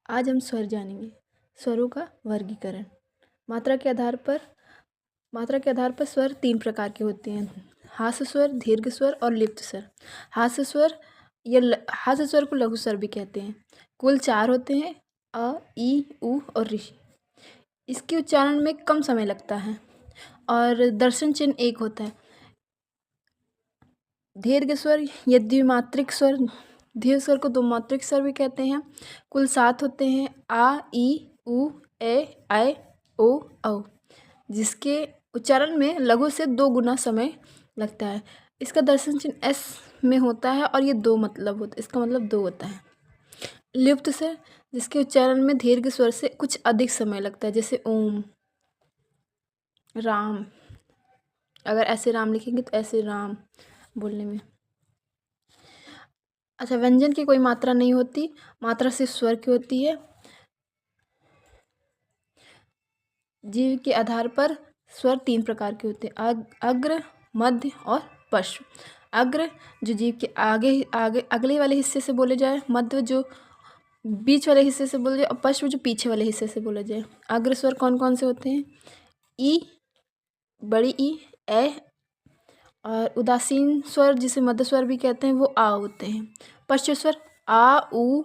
आज हम स्वर जानेंगे। स्वरों का वर्गीकरण। मात्रा के आधार पर स्वर 3 प्रकार के होते हैं। हास्य स्वर, दीर्घ स्वर और लिप्त स्वर। हास्य स्वर को लघु स्वर भी कहते हैं। कुल 4 होते हैं, अ, ई, उ और ऋ। इसके उच्चारण में कम समय लगता है और दर्शन चिन्ह एक होता है। दीर्घ स्वर या द्विमात्रिक स्वर, दीर्घ स्वर को द्विमात्रिक स्वर भी कहते हैं। कुल 7 होते हैं, आ, ई, उ, ए, ऐ, ओ, औ, जिसके उच्चारण में लघु से 2 गुना समय लगता है। इसका दर्शन चिन्ह एस में होता है और ये इसका मतलब 2 होता है। लिप्त स्वर, जिसके उच्चारण में दीर्घ स्वर से कुछ अधिक समय लगता है, जैसे ओम, राम। अगर ऐसे राम लिखेंगे तो ऐसे राम बोलने में। अच्छा, व्यंजन की कोई मात्रा नहीं होती, मात्रा सिर्फ स्वर की होती है। जीव के आधार पर स्वर 3 प्रकार के होते हैं, अग्र, मध्य और पश्व। अग्र जो जीव के अगले वाले हिस्से से बोले जाए, मध्य जो बीच वाले हिस्से से बोले जाए और पश्व जो पीछे वाले हिस्से से बोले जाए। अग्र स्वर कौन कौन से होते हैं? ई, बड़ी ई, ए, और उदासीन स्वर जिसे मध्य स्वर भी कहते हैं वो आ होते हैं। पश्व स्वर आ, उ,